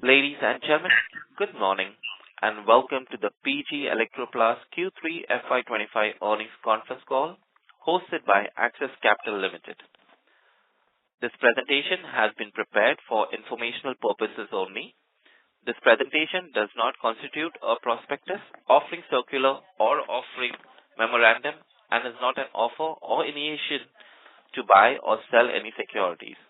Ladies and gentlemen, good morning, and welcome to the PG Electroplast Q3 FY25 earnings conference call hosted by Axis Capital Limited. This presentation has been prepared for informational purposes only. This presentation does not constitute a prospectus, offering circular, or offering memorandum, and is not an offer or invitation to buy or sell any securities,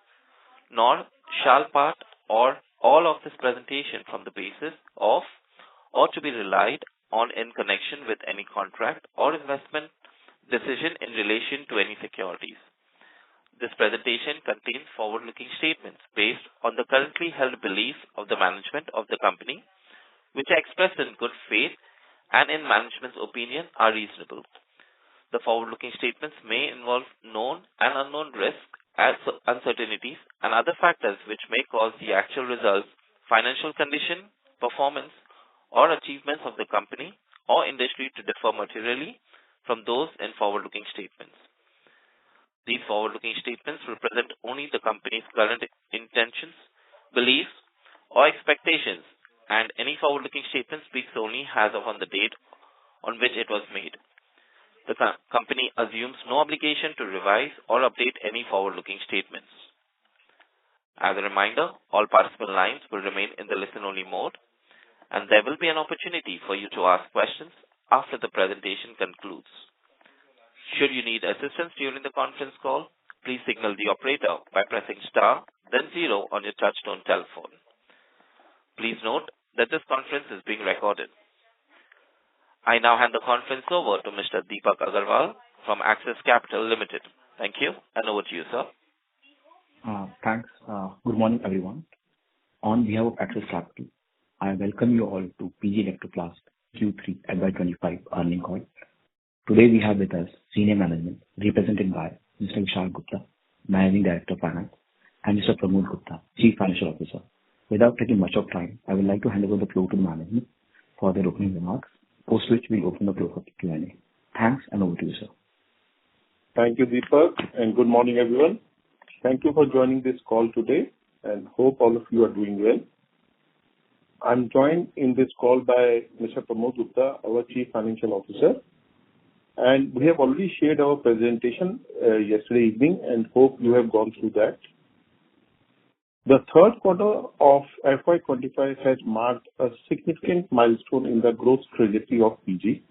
nor shall part or all of this presentation from the basis of or to be relied on in connection with any contract or investment decision in relation to any securities. This presentation contains forward-looking statements based on the currently held beliefs of the management of the company, which are expressed in good faith and in management's opinion are reasonable. The forward-looking statements may involve known and unknown risks, uncertainties, and other factors which may cause the actual results, financial condition, performance, or achievements of the company or industry to differ materially from those in forward-looking statements. These forward-looking statements represent only the company's current intentions, beliefs, or expectations, and any forward-looking statement speaks only as of on the date on which it was made. The company assumes no obligation to revise or update any forward-looking statements. As a reminder, all participant lines will remain in the listen-only mode, and there will be an opportunity for you to ask questions after the presentation concludes. Should you need assistance during the conference call, please signal the operator by pressing star, then 0 on your touchtone telephone. Please note that this conference is being recorded. I now hand the conference over to Mr. Deepak Agarwal from Axis Capital Limited. Thank you, and over to you, sir. Thanks. Good morning, everyone. On behalf of Axis Capital, I welcome you all to PG Electroplast Q3 FY25 earnings call. Today we have with us senior management represented by Mr. Vishal Gupta, Managing Director of Finance, and Mr. Pramod Gupta, Chief Financial Officer. Without taking much of time, I would like to hand over the floor to the management for their opening remarks, post which we'll open the floor for Q&A. Thanks, and over to you, sir. Thank you, Deepak, and good morning, everyone. Thank you for joining this call today, and hope all of you are doing well. I'm joined in this call by Mr. Pramod Gupta, our Chief Financial Officer, and we have already shared our presentation yesterday evening, and hope you have gone through that. The third quarter of FY25 has marked a significant milestone in the growth trajectory of PG.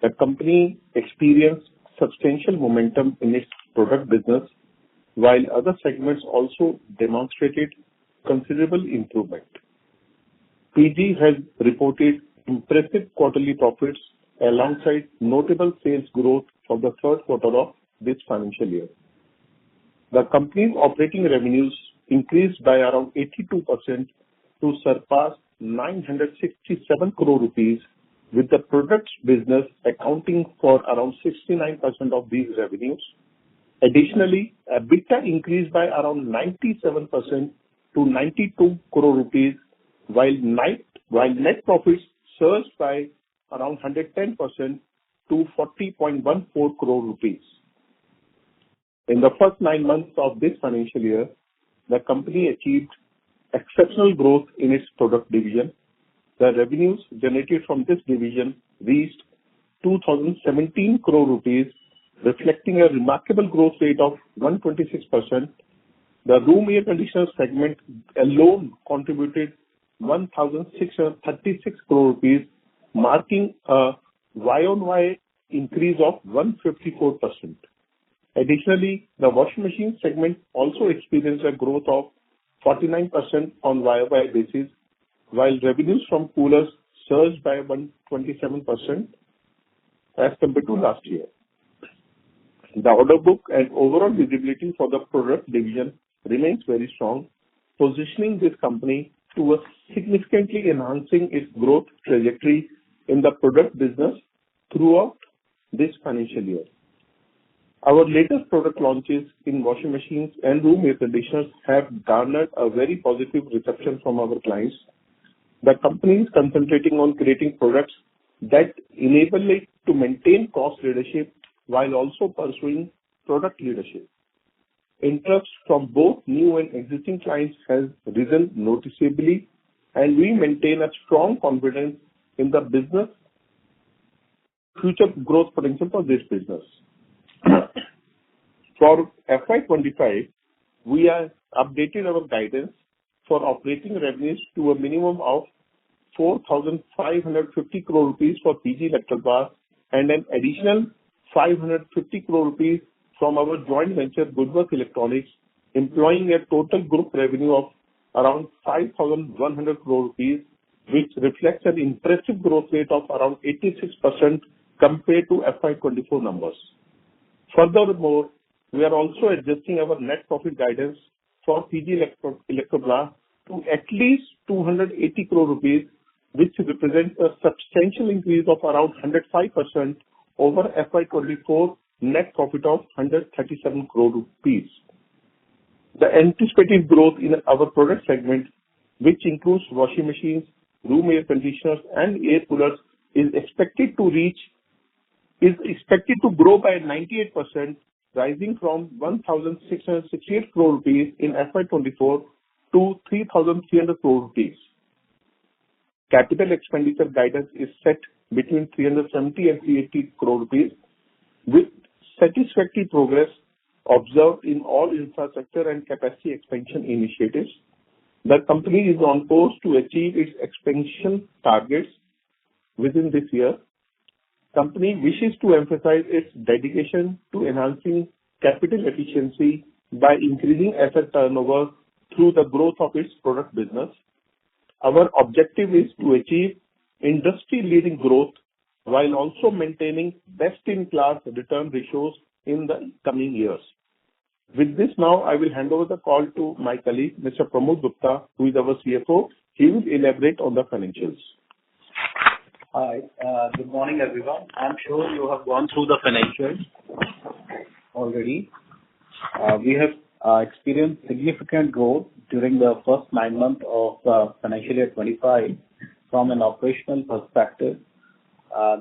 The company experienced substantial momentum in its product business, while other segments also demonstrated considerable improvement. PG has reported impressive quarterly profits alongside notable sales growth for the third quarter of this financial year. The company's operating revenues increased by around 82% to surpass 967 crore rupees, with the products business accounting for around 69% of these revenues. Additionally, EBITDA increased by around 97% to 92 crore rupees, while net profits surged by around 110% to 40.14 crore rupees. In the first 9 months of this financial year, the company achieved exceptional growth in its product division. The revenues generated from this division reached 2,017 crore rupees, reflecting a remarkable growth rate of 126%. The room air conditioner segment alone contributed 1,636 crore rupees, marking a Y-on-Y increase of 154%. Additionally, the washing machine segment also experienced a growth of 49% on Y-o-Y basis, while revenues from coolers surged by 127% as compared to last year. The order book and overall visibility for the product division remains very strong, positioning this company towards significantly enhancing its growth trajectory in the product business throughout this financial year. Our latest product launches in washing machines and room air conditioners have garnered a very positive reception from our clients. The company is concentrating on creating products that enable it to maintain cost leadership while also pursuing product leadership. interest from both new and existing clients has risen noticeably, and we maintain a strong confidence in the business future growth potential for this business. For FY25, we have updated our guidance for operating revenues to a minimum of 4,550 crore rupees for PG Electroplast and an additional 550 crore rupees from our joint venture Goodworth Electronics, employing a total group revenue of around 5,100 crore rupees, which reflects an impressive growth rate of around 86% compared to FY24 numbers. Furthermore, we are also adjusting our net profit guidance for PG Electroplast to at least 280 crore rupees, which represents a substantial increase of around 105% over FY24 net profit of 137 crore rupees. The anticipated growth in our product segment, which includes washing machines, room air conditioners, and air coolers, is expected to grow by 98%, rising from 1,668 crore rupees in FY24 to 3,300 crore rupees. Capital expenditure guidance is set between 370 and 380 crore rupees, with satisfactory progress observed in all infrastructure and capacity expansion initiatives. The company is on course to achieve its expansion targets within this year. Company wishes to emphasize its dedication to enhancing capital efficiency by increasing asset turnover through the growth of its product business. Our objective is to achieve industry-leading growth while also maintaining best-in-class return ratios in the coming years. With this now, I will hand over the call to my colleague, Mr. Pramod Gupta, who is our CFO. He will elaborate on the financials. Hi, good morning, everyone. I'm sure you have gone through the financials already. We have experienced significant growth during the first 9 months of financial year 25 from an operational perspective.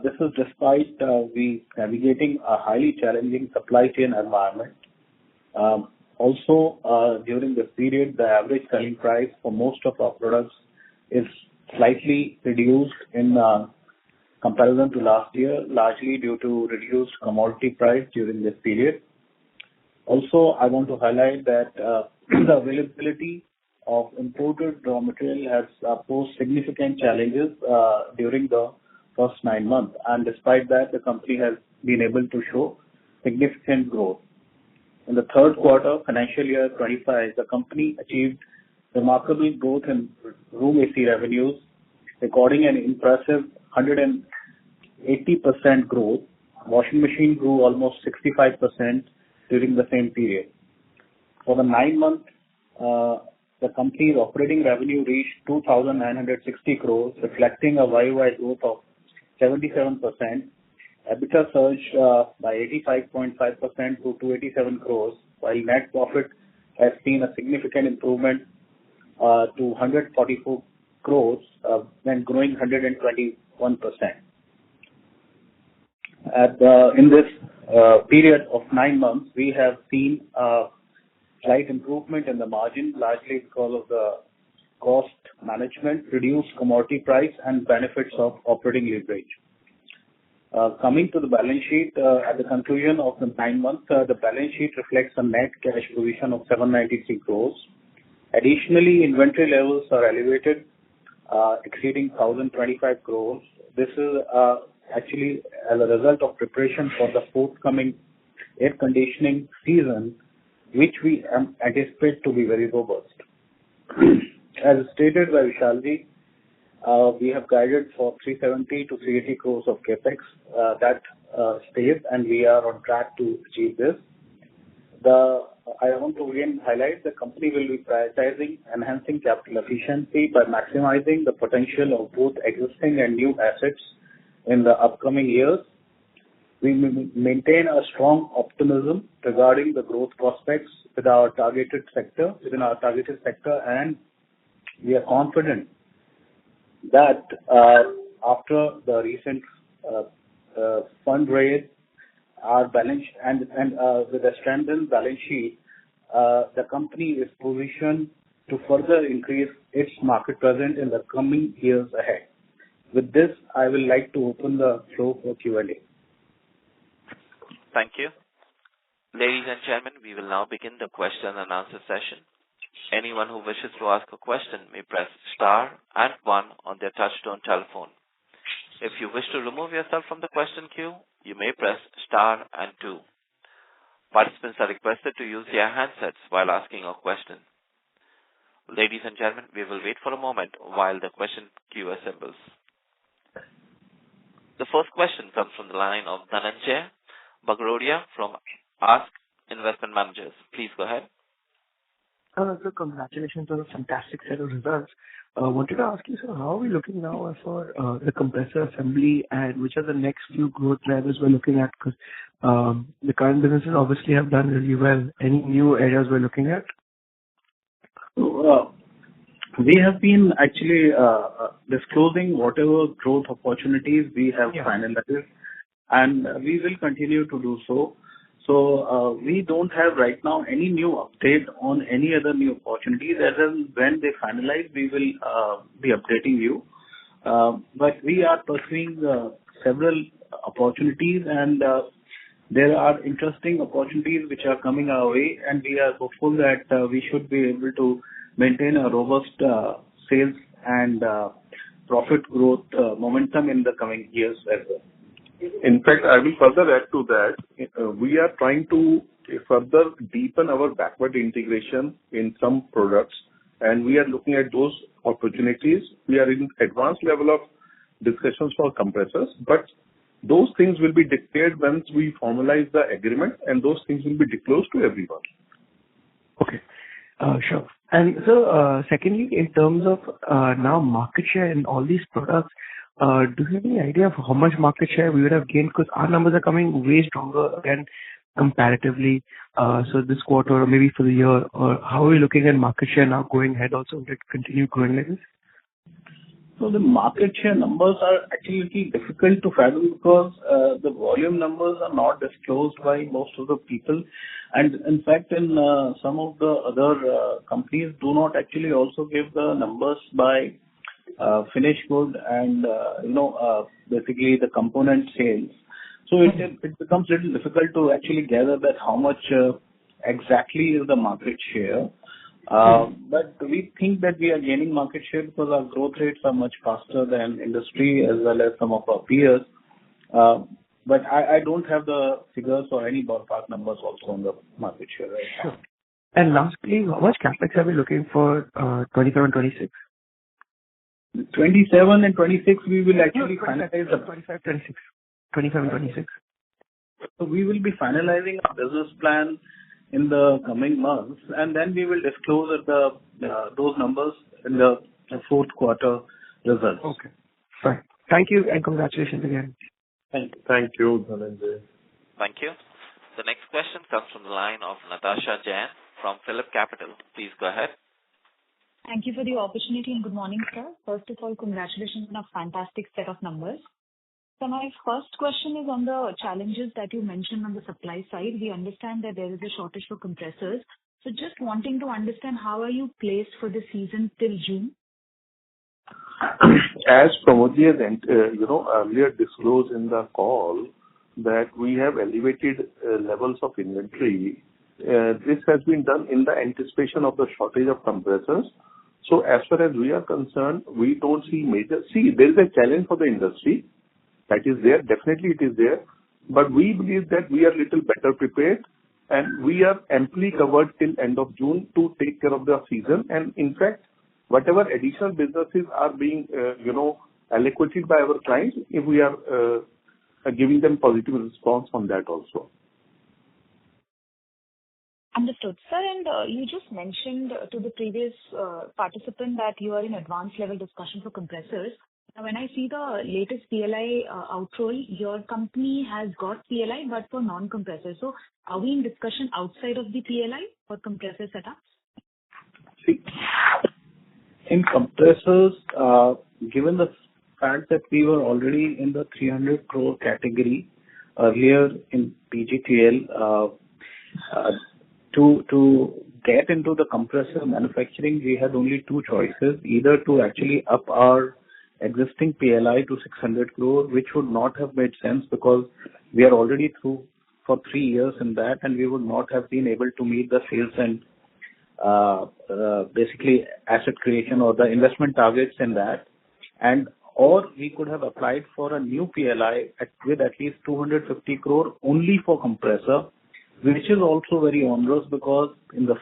This is despite we navigating a highly challenging supply chain environment. Also, during this period, the average selling price for most of our products is slightly reduced in comparison to last year, largely due to reduced commodity price during this period. Also, I want to highlight that the availability of imported raw material has posed significant challenges during the first 9 months, and despite that, the company has been able to show significant growth. In the third quarter, financial year 25, the company achieved remarkable growth in room AC revenues, recording an impressive 180% growth. Washing machine grew almost 65% during the same period. For the 9 months, the company's operating revenue reached 2,960 crores, reflecting a YOY growth of 77%. EBITDA surged by 85.5% to 287 crores, while net profit has seen a significant improvement to 144 crores when growing 121%. In this period of 9 months, we have seen a slight improvement in the margin, largely because of the cost management, reduced commodity price, and benefits of operating leverage. Coming to the balance sheet, at the conclusion of the 9 months, the balance sheet reflects a net cash position of 793 crores. Additionally, inventory levels are elevated, exceeding 1,025 crores. This is actually as a result of preparation for the forthcoming air conditioning season, which we anticipate to be very robust. As stated by Vishalji, we have guided for 370 to 380 crores of capex. That stays, and we are on track to achieve this. I want to again highlight the company will be prioritizing enhancing capital efficiency by maximizing the potential of both existing and new assets in the upcoming years. We maintain a strong optimism regarding the growth prospects within our targeted sector, and we are confident that after the recent fundraise, our balance and with a strengthened balance sheet, the company is positioned to further increase its market presence in the coming years ahead. With this, I will like to open the floor for Q&A. Thank you. Ladies and gentlemen, we will now begin the question and answer session. Anyone who wishes to ask a question may press star and one on their touchtone telephone. If you wish to remove yourself from the question queue, you may press star and two. Participants are requested to use their handsets while asking a question. Ladies and gentlemen, we will wait for a moment while the question queue assembles. The first question comes from the line of Dhananjay Bagrodia from Ask Investment Managers. Please go ahead. So congratulations on a fantastic set of results. Wanted to ask you, sir, how are we looking now for the compressor assembly and which are the next few growth drivers we're looking at? Because the current businesses obviously have done really well. Any new areas we're looking at? We have been actually disclosing whatever growth opportunities we have finalized, and we will continue to do so. So we don't have right now any new update on any other new opportunities. As and when they finalize, we will be updating you. But we are pursuing several opportunities, and there are interesting opportunities which are coming our way, and we are hopeful that we should be able to maintain a robust sales and profit growth momentum in the coming years as well. In fact, I will further add to that. We are trying to further deepen our backward integration in some products, and we are looking at those opportunities. We are in advanced level of discussions for compressors, but those things will be declared once we formalize the agreement, and those things will be disclosed to everyone. Okay. Sure. And so, secondly, in terms of now market share in all these products, do you have any idea of how much market share we would have gained? Because our numbers are coming way stronger again comparatively. So this quarter or maybe for the year, or how are we looking at market share now going ahead also? Will it continue growing like this? So the market share numbers are actually difficult to fathom because the volume numbers are not disclosed by most of the people. And in fact, in some of the other companies do not actually also give the numbers by finished good and, basically the component sales. So it becomes a little difficult to actually gather that how much exactly is the market share. But we think that we are gaining market share because our growth rates are much faster than industry as well as some of our peers. But I don't have the figures or any ballpark numbers also on the market share right now. Sure. And lastly, how much CapEx are we looking for 27, 26? 27 and 26, we will actually finalize the 25, 26. 27, 26. So we will be finalizing our business plan in the coming months, and then we will disclose those numbers in the fourth quarter results. Okay. Fine. Thank you and congratulations again. Thank you, Dhananjay. Thank you. The next question comes from the line of Natasha Jain from Phillip Capital. Please go ahead. Thank you for the opportunity and good morning, sir. First of all, congratulations on a fantastic set of numbers. So my first question is on the challenges that you mentioned on the supply side. We understand that there is a shortage for compressors. So just wanting to understand, how are you placed for the season till June? As Pramod has earlier disclosed in the call that we have elevated levels of inventory. This has been done in the anticipation of the shortage of compressors. So as far as we are concerned, we don't see major. There is a challenge for the industry. That is there. Definitely it is there. But we believe that we are a little better prepared and we are amply covered till end of June to take care of the season. And in fact, whatever additional businesses are being, allocated by our clients, if we are giving them positive response on that also. Understood. Sir, and you just mentioned to the previous participant that you are in advanced level discussion for compressors. Now, when I see the latest PLI outroll, your company has got PLI, but for non-compressors. So are we in discussion outside of the PLI for compressor setups? See, in compressors, given the fact that we were already in the 300 crore category earlier in PGTL, to get into the compressor manufacturing, we had only two choices, either to actually up our existing PLI to 600 crore, which would not have made sense because we are already through for 3 years in that, and we would not have been able to meet the sales and basically asset creation or the investment targets in that. Or we could have applied for a new PLI with at least 250 crore only for compressor, which is also very onerous because in the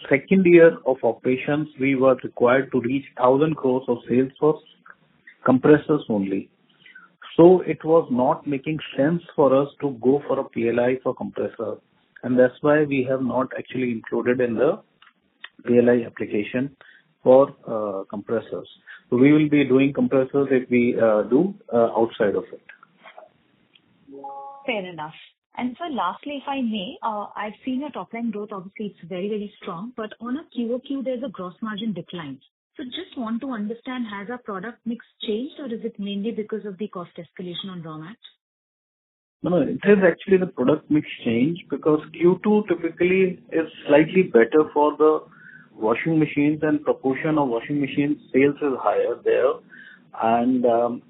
second year of operations, we were required to reach 1,000 crores of sales for compressors only. So it was not making sense for us to go for a PLI for compressor, and that's why we have not actually included in the PLI application for compressors. So we will be doing compressors if we do outside of it. Fair enough. And so lastly, if I may, I've seen your top line growth. Obviously, it's very, very strong, but on a QOQ, there's a gross margin decline. So just want to understand, has our product mix changed, or is it mainly because of the cost escalation on raw mats? No, it is actually the product mix change because Q2 typically is slightly better for the washing machines, and proportion of washing machine sales is higher there. And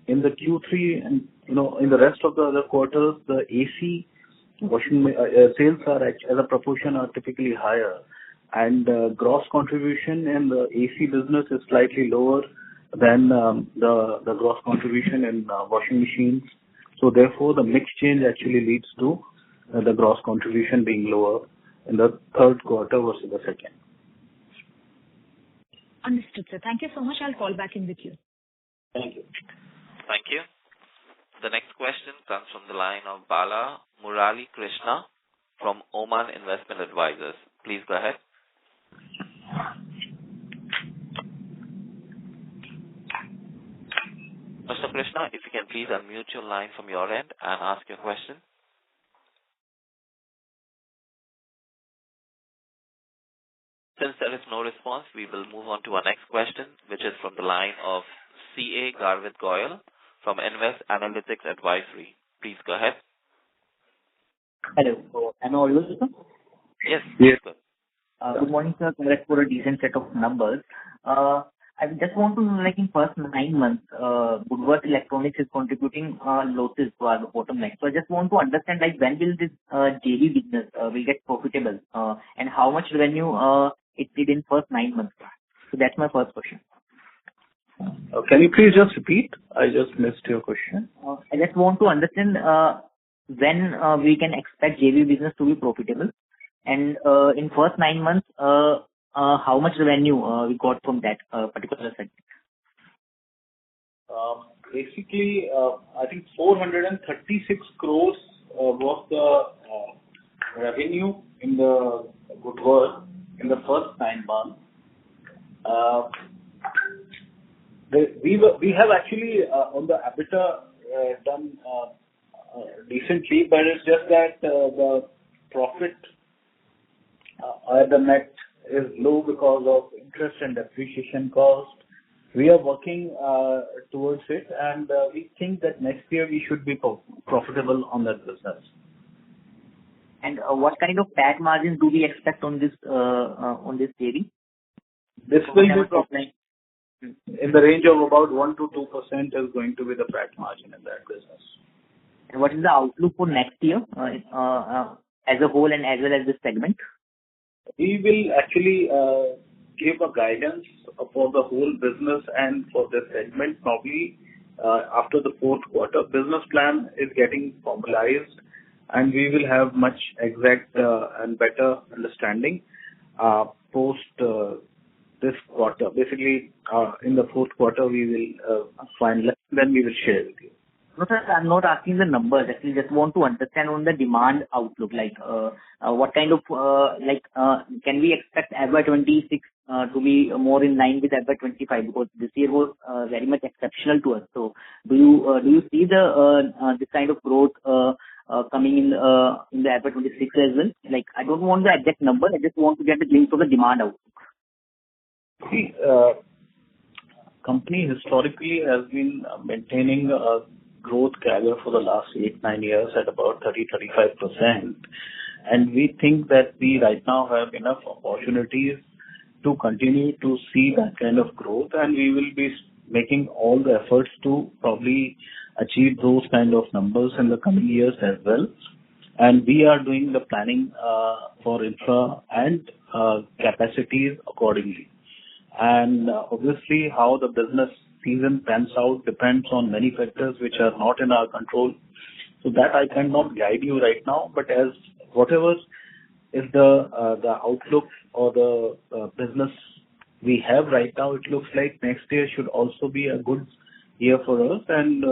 in the Q3 and in the rest of the other quarters, the AC washing sales are as a proportion are typically higher, and gross contribution in the AC business is slightly lower than the gross contribution in washing machines. So therefore, the mix change actually leads to the gross contribution being lower in the third quarter versus the second. Understood, sir. Thank you so much. I'll call back in with you. Thank you. Thank you. The next question comes from the line of Bala Murali Krishna from Oman Investment Advisors. Please go ahead. Mr. Krishna, if you can please unmute your line from your end and ask your question. Since there is no response, we will move on to our next question, which is from the line of CA Garvit Goyal from Invest Analytics Advisory. Please go ahead. Hello. So, am I audible, sir? Yes. Yes. Good morning, sir. Congrats for a decent set of numbers. I just want to know, like in first 9 months, Goodworth Electronics is contributing losses to our bottom line. So I just want to understand, like, when will this JV business will get profitable, and how much revenue it did in first 9 months. So that's my first question. Can you please just repeat? I just missed your question. I just want to understand when we can expect JV business to be profitable, and in first 9 months, how much revenue we got from that particular segment. Basically, I think 436 crores was the revenue in the Goodworth in the first 9 months. We have actually on the EBITDA done decently, but it's just that the profit at the net is low because of interest and depreciation cost. We are working towards it, and we think that next year we should be profitable on that business. And what kind of PAT margins do we expect on this JV? This will be in the range of about 1 to 2% is going to be the PAT margin in that business. And what is the outlook for next year as a whole and as well as this segment? We will actually give a guidance for the whole business and for this segment probably after the fourth quarter. Business plan is getting formalized, and we will have much exact and better understanding post this quarter. Basically, in the fourth quarter, we will finalize, then we will share with you. No, sir, I'm not asking the numbers. Actually, just want to understand on the demand outlook. Like, what kind of can we expect FY26 to be more in line with FY25? Because this year was very much exceptional to us. So, do you see this kind of growth coming in the FY26 as well? Like, I don't want the exact number. I just want to get a glimpse of the demand outlook. See, company historically has been maintaining a growth CAGR for the last 8-9 years at about 30-35%. And we think that we right now have enough opportunities to continue to see that kind of growth, and we will be making all the efforts to probably achieve those kind of numbers in the coming years as well. And we are doing the planning for infra and capacities accordingly. And obviously, how the business season pans out depends on many factors which are not in our control. So that I cannot guide you right now, but as whatever is the outlook or the business we have right now, it looks like next year should also be a good year for us, and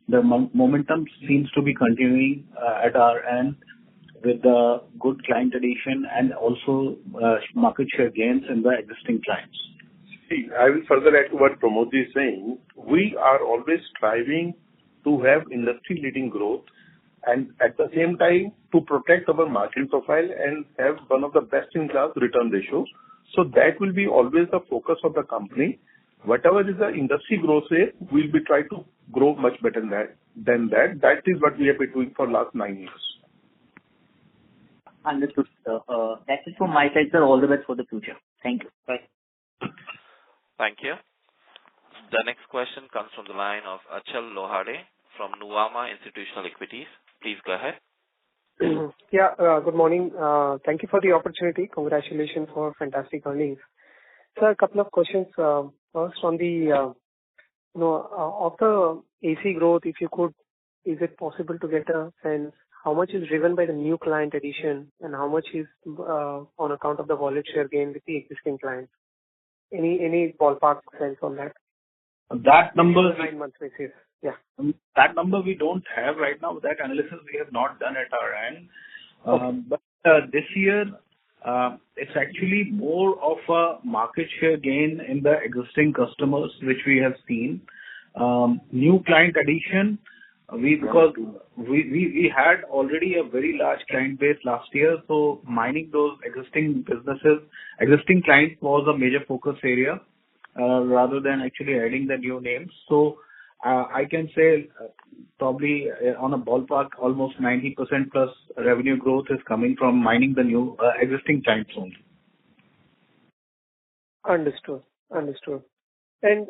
the momentum seems to be continuing at our end with the good client addition and also market share gains in the existing clients. See, I will further add to what Pramod is saying. We are always striving to have industry-leading growth and at the same time to protect our margin profile and have one of the best-in-class return ratios. So that will be always the focus of the company. Whatever is the industry growth rate, we'll be trying to grow much better than that. That is what we have been doing for last 9 years. Understood, sir. That's it from my side, sir. All the best for the future. Thank you. Bye. Thank you. The next question comes from the line of Achal Lohade from Nuvama Institutional Equities. Please go ahead. Good morning. Thank you for the opportunity. Congratulations for fantastic earnings. Sir, a couple of questions. First, on the, of the AC growth, if you could, is it possible to get a sense how much is driven by the new client addition and how much is on account of the wallet share gain with the existing clients? Any ballpark sense on that? That number, 9 months basis. Yeah. That number we don't have right now. That analysis we have not done at our end. Okay. But this year, it's actually more of a market share gain in the existing customers, which we have seen. New client addition, because we had already a very large client base last year, so mining those existing clients was a major focus area, rather than actually adding the new names. So I can say probably on a ballpark, almost 90% plus revenue growth is coming from mining the new existing clients only. Understood. And,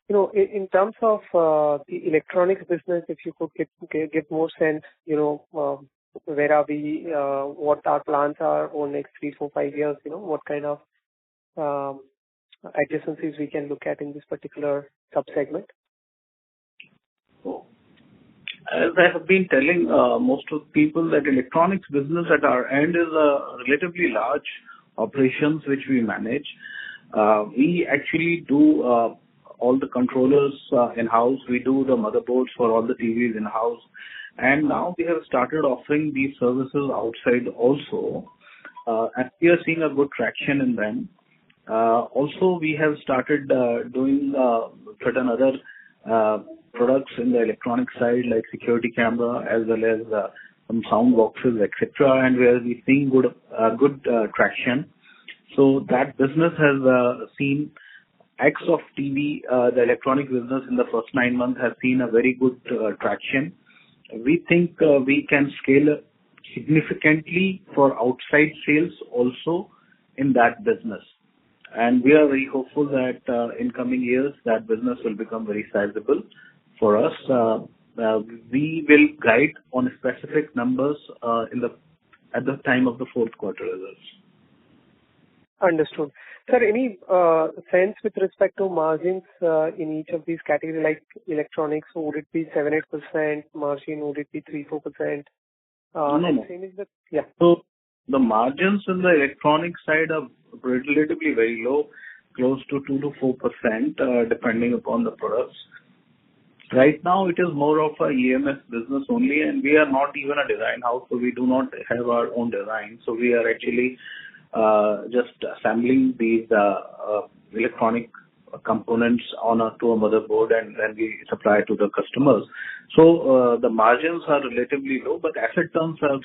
in terms of the electronics business, if you could get more sense, where are we, what our plans are over next 3, 4, 5 years, what kind of adjacencies we can look at in this particular sub-segment? As I have been telling most of the people, that electronics business at our end is a relatively large operations which we manage. We actually do all the controllers in-house. We do the motherboards for all the TVs in-house. And now we have started offering these services outside also. And we are seeing a good traction in them. Also, we have started doing certain other products in the electronic side, like security camera, as well as some sound boxes, etc., and where we're seeing good traction. So that business has seen X of TV, the electronic business in the first 9 months has seen a very good traction. We think we can scale significantly for outside sales also in that business. And we are very hopeful that in coming years, that business will become very sizable for us. We will guide on specific numbers at the time of the fourth quarter results. Understood. Sir, any sense with respect to margins in each of these categories, like electronics, would it be 7-8% margin? Would it be 3-4%? No. Same is the, yeah. So the margins in the electronic side are relatively very low, close to 2-4%, depending upon the products. Right now, it is more of a EMS business only, and we are not even a design house, so we do not have our own design. So we are actually just assembling these electronic components to a motherboard, and then we supply to the customers. So the margins are relatively low, but asset terms are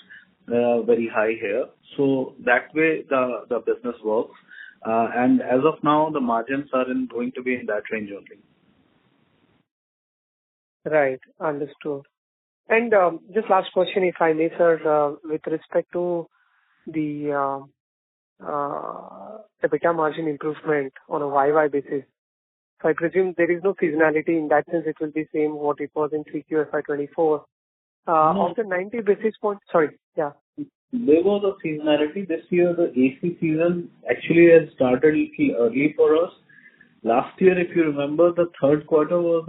very high here. So that way the business works. And as of now, the margins are going to be in that range only. Right. Understood. And just last question, if I may, sir, with respect to the EBITDA margin improvement on a YY basis. So I presume there is no seasonality. In that sense, it will be same what it was in 3Q FY24. Of the 90 basis points, sorry, yeah. There was a seasonality. This year, the AC season actually has started little early for us. Last year, if you remember, the third quarter was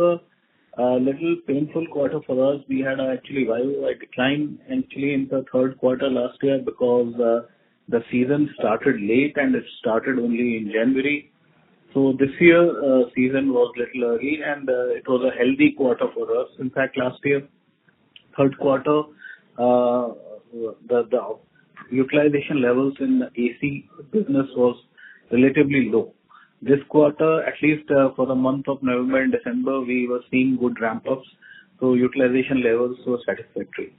a little painful quarter for us. We had actually YOY decline actually in the third quarter last year because the season started late and it started only in January. So this year, season was little early and it was a healthy quarter for us. In fact, last year, third quarter, the utilization levels in the AC business was relatively low. This quarter, at least for the month of November and December, we were seeing good ramp-ups, so utilization levels were satisfactory.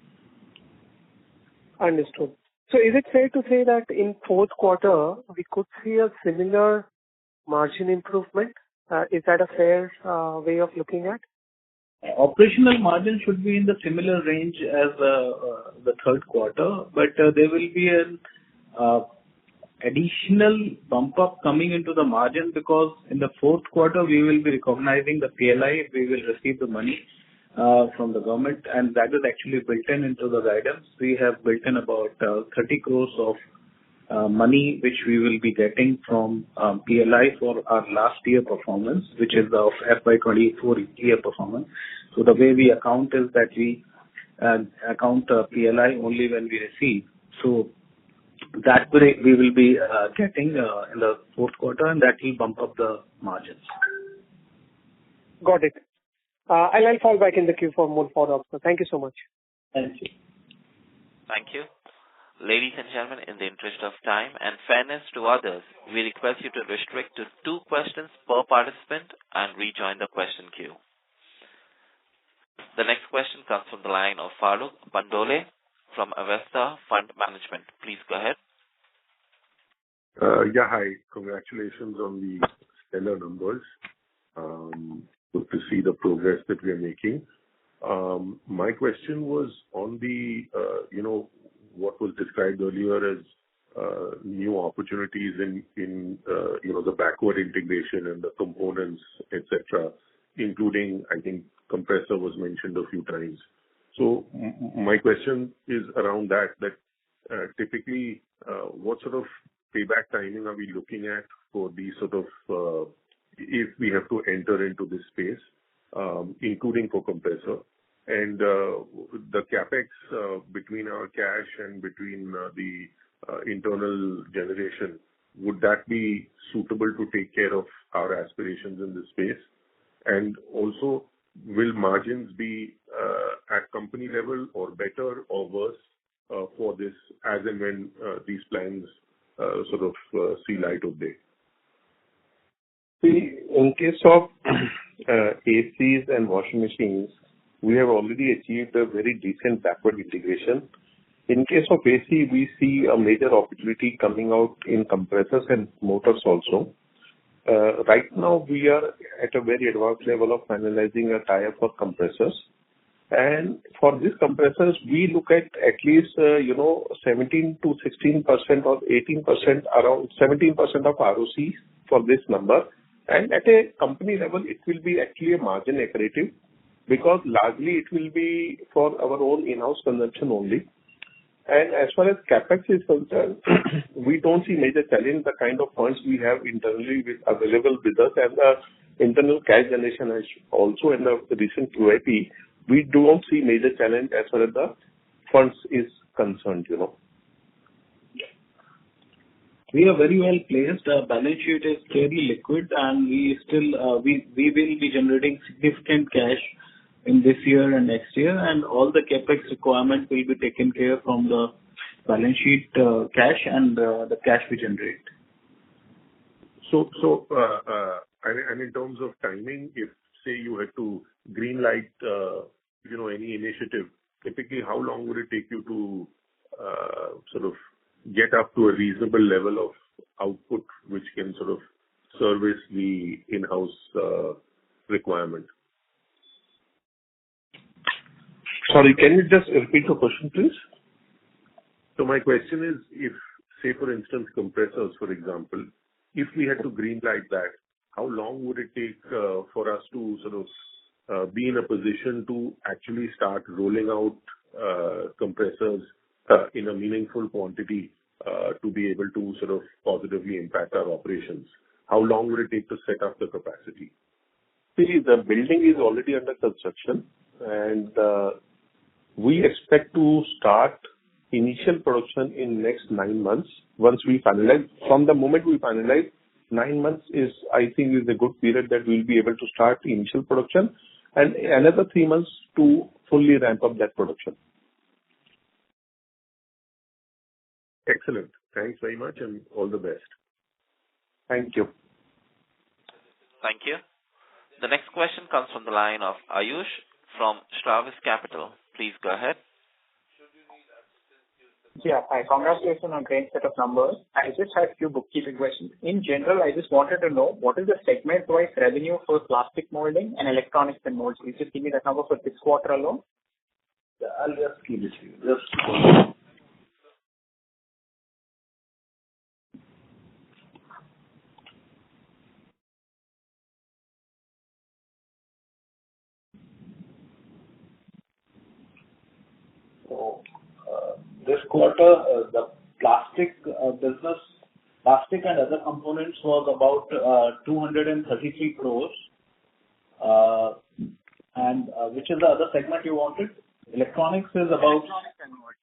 Understood. So is it fair to say that in fourth quarter, we could see a similar margin improvement? Is that a fair way of looking at? Operational margin should be in the similar range as the third quarter, but there will be an additional bump up coming into the margin because in the fourth quarter we will be recognizing the PLI. We will receive the money from the government, and that is actually built into the guidance. We have built in about 30 crores of money which we will be getting from PLI for our last year performance, which is the FY24 year performance. So the way we account is that we account PLI only when we receive. So that way we will be getting in the fourth quarter, and that will bump up the margins. Got it. I'll fall back in the queue for more follow-up. So thank you so much. Thank you. Thank you. Ladies and gentlemen, in the interest of time and fairness to others, we request you to restrict to 2 questions per participant and rejoin the question queue. The next question comes from the line of Farooq Bandole from Avesta Fund Management. Please go ahead. Yeah, hi. Congratulations on the stellar numbers. Good to see the progress that we are making. My question was on the, what was described earlier as new opportunities in the backward integration and the components, etc., including, I think, compressor was mentioned a few times. So my question is around that typically what sort of payback timing are we looking at for these sort of if we have to enter into this space, including for compressor, and the capex between our cash and between the internal generation, would that be suitable to take care of our aspirations in this space? And also, will margins be at company level or better or worse for this as and when these plans sort of see light of day? See, in case of ACs and washing machines, we have already achieved a very decent backward integration. In case of AC, we see a major opportunity coming out in compressors and motors also. Right now, we are at a very advanced level of finalizing a tie-up for compressors. And for these compressors, we look at least, 17 to 16% or 18%, around 17% of ROC for this number. And at a company level, it will be actually a margin accretive because largely it will be for our own in-house consumption only. And as far as capex is concerned, we don't see major challenge. The kind of funds we have internally available with us and the internal cash generation is also in the recent QIP, we don't see major challenge as far as the funds is concerned, We are very well placed. Our balance sheet is fairly liquid, and we will be generating significant cash in this year and next year, and all the capex requirement will be taken care from the balance sheet cash and the cash we generate. So, and in terms of timing, if say you had to green light, any initiative, typically how long would it take you to sort of get up to a reasonable level of output which can sort of service the in-house requirement? Sorry, can you just repeat the question, please? So my question is, if, say, for instance, compressors, for example, if we had to green light that, how long would it take for us to sort of be in a position to actually start rolling out compressors in a meaningful quantity to be able to sort of positively impact our operations? How long would it take to set up the capacity? See, the building is already under construction, and we expect to start initial production in next 9 months. Once we finalize, from the moment we finalize, 9 months is, I think, is a good period that we'll be able to start initial production, and another 3 months to fully ramp up that production. Excellent. Thanks very much, and all the best. Thank you. Thank you. The next question comes from the line of Ayush from Stravis Capital. Please go ahead. Yeah. Hi. Congratulations on a great set of numbers. I just had a few bookkeeping questions. In general, I just wanted to know what is the segment-wise revenue for plastic molding and electronics and molds. Can you just give me that number for this quarter alone? I'll just give it to you. So, this quarter, the plastic business, plastic and other components was about 233 crores. And which is the other segment you wanted? Electronics is about... Electronics and molds.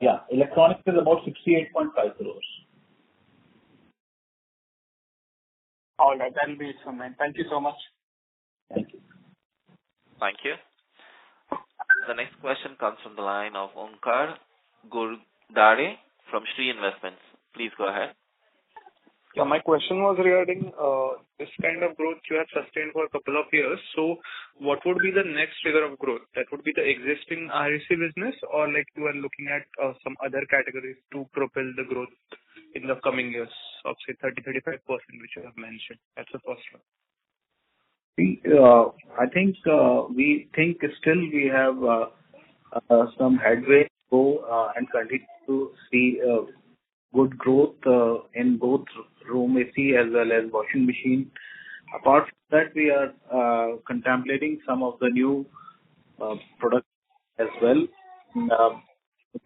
Yeah, electronics is about 68.5 crores. All right. That'll be it from me. Thank you so much. Thank you. Thank you. The next question comes from the line of Omkar Gurdare from Shree Investments. Please go ahead. Yeah, my question was regarding this kind of growth you have sustained for a couple of years. So what would be the next figure of growth? That would be the existing RAC business, or like you are looking at some other categories to propel the growth in the coming years of, say, 30-35%, which you have mentioned? That's the first one. I think we think still we have some headway to go and continue to see good growth in both room AC as well as washing machine. Apart from that, we are contemplating some of the new products as well.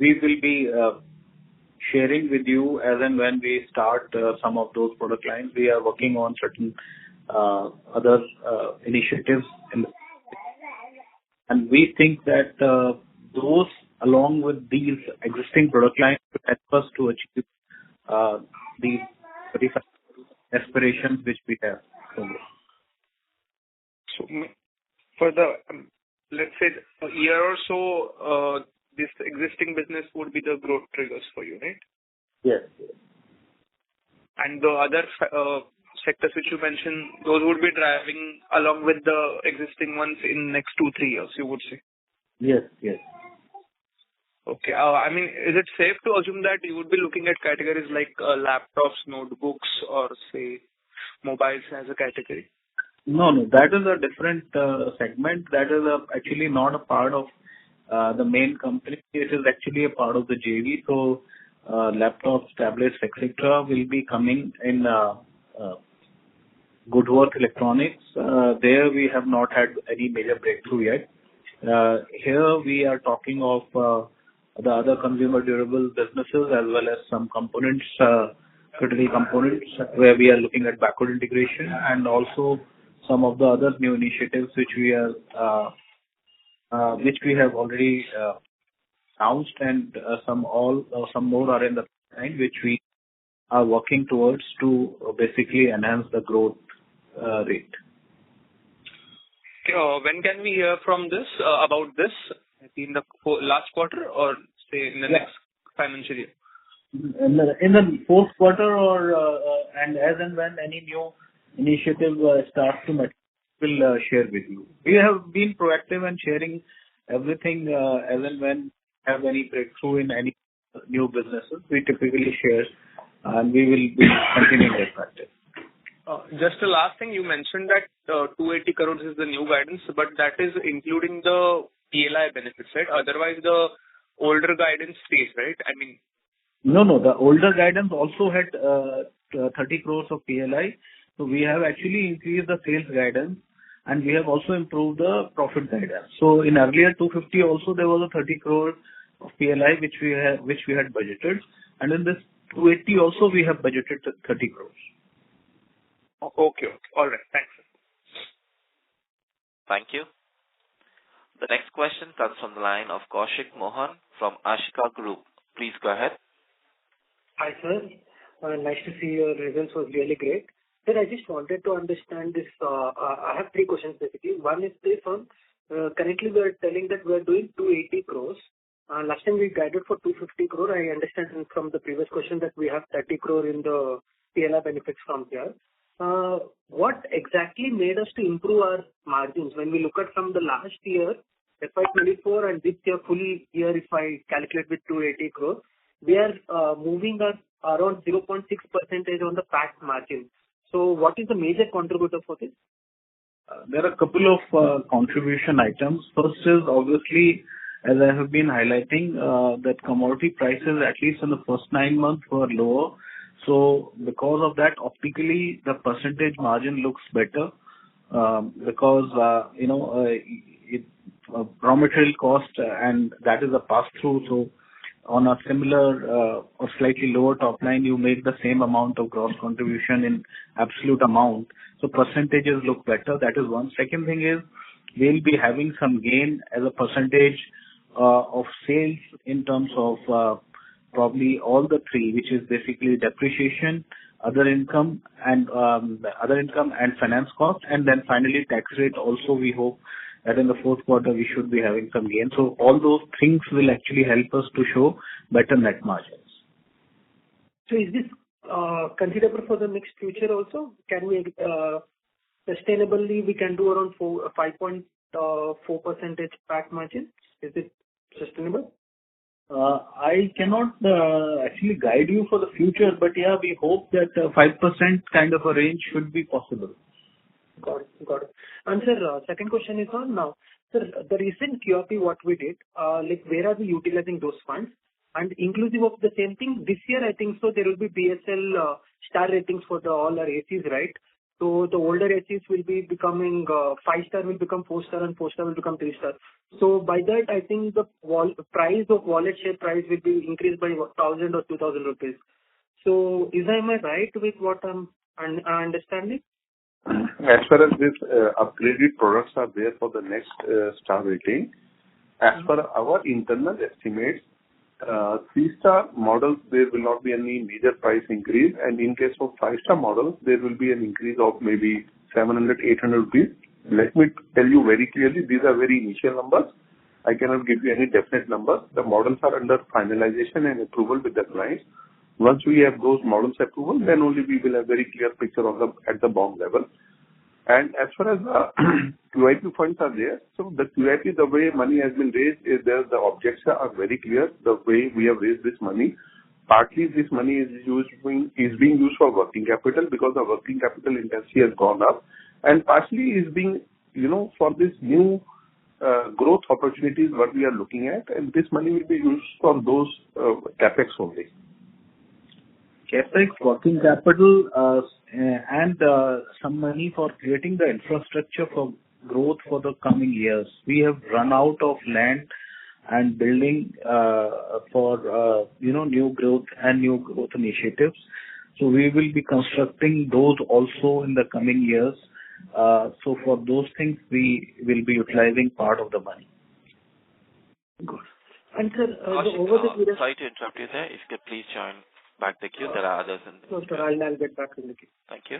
We will be sharing with you as and when we start some of those product lines. We are working on certain other initiatives, and we think that those, along with these existing product lines, will help us to achieve the 35 aspirations which we have. So for the, let's say, a year or so, this existing business would be the growth triggers for you, right? Yes. And the other sectors which you mentioned, those would be driving along with the existing ones in next 2-3 years, you would say? Yes, yes. Okay. I mean, is it safe to assume that you would be looking at categories like laptops, notebooks, or say mobiles as a category? No, that is a different segment. That is actually not a part of the main company. It is actually a part of the JV. So laptops, tablets, etc. will be coming in Good Work Electronics. There we have not had any major breakthrough yet. Here we are talking of the other consumer durable businesses as well as some components, critical components, where we are looking at backward integration, and also some of the other new initiatives which we have already announced, and some more are in the pipeline which we are working towards to basically enhance the growth rate. When can we hear from this about this? In the last quarter, or say in the next financial year? In the fourth quarter, or and as and when any new initiative starts to mature, we'll share with you. We have been proactive in sharing everything as and when we have any breakthrough in any new businesses. We typically share, and we will be continuing that practice. Just the last thing, you mentioned that 280 crores is the new guidance, but that is including the PLI benefits, right? Otherwise, the older guidance stays, right? I mean, No, the older guidance also had 30 crores of PLI. So we have actually increased the sales guidance, and we have also improved the profit guidance. So in earlier 250 also there was a 30 crore of PLI which we had budgeted, and in this 280 also we have budgeted 30 crores. Okay. All right. Thanks. Thank you. The next question comes from the line of Kaushik Mohan from Ashika Group. Please go ahead. Hi, sir. Nice to see your results was really great. Sir, I just wanted to understand this. I have three questions basically. One is this one. Currently we are telling that we are doing 280 crores. Last time we guided for 250 crore. I understand from the previous question that we have 30 crore in the PLI benefits from here. What exactly made us to improve our margins? When we look at from the last year, FY24 and this year full year, if I calculate with 280 crore, we are moving around 0.6% on the PAT margin. So what is the major contributor for this? There are a couple of contribution items. First is obviously, as I have been highlighting, that commodity prices, at least in the first 9 months, were lower. So because of that, optically, the percentage margin looks better, because, raw material cost, and that is a pass-through. So on a similar or slightly lower top line, you make the same amount of gross contribution in absolute amount. So percentages look better. That is one. Second thing is, we'll be having some gain as a percentage of sales in terms of probably all the three, which is basically depreciation, other income and finance cost, and then finally tax rate. Also, we hope that in the fourth quarter we should be having some gain. So all those things will actually help us to show better net margins. So is this considerable for the next future also? Can we sustainably we can do around 5.4% PAT margin? Is it sustainable? I cannot actually guide you for the future, but yeah, we hope that 5% kind of a range should be possible. Got it. And sir, second question is on now. Sir, the recent QIP what we did, where are we utilizing those funds? And inclusive of the same thing, this year I think so there will be BSL star ratings for all our ACs, right? So the older ACs will be becoming 5-star will become 4-star and 4-star will become 3-star. So by that I think the price of wallet share price will be increased by 1,000 or 2,000 rupees. So am I right with what I'm understanding? As far as these upgraded products are there for the next star rating, as per our internal estimates, 3-star models, there will not be any major price increase, and in case of 5-star models, there will be an increase of maybe 700, 800 rupees. Let me tell you very clearly, these are very initial numbers. I cannot give you any definite numbers. The models are under finalization and approval with the clients. Once we have those models approval, then only we will have very clear picture of at the BOM level. And as far as the QIP funds are there, so the QIP, the way money has been raised is there, the objects are very clear, the way we have raised this money. Partly this money is being used for working capital because the working capital intensity has gone up, and partially is being, for this new growth opportunities what we are looking at, and this money will be used for those capex only. CapEx, working capital, and some money for creating the infrastructure for growth for the coming years. We have run out of land and building for new growth and new growth initiatives. So we will be constructing those also in the coming years. So for those things, we will be utilizing part of the money. Good. And sir, sorry to interrupt you there. If you could please join back the queue. There are others in the queue. Sir, I'll get back in the queue. Thank you.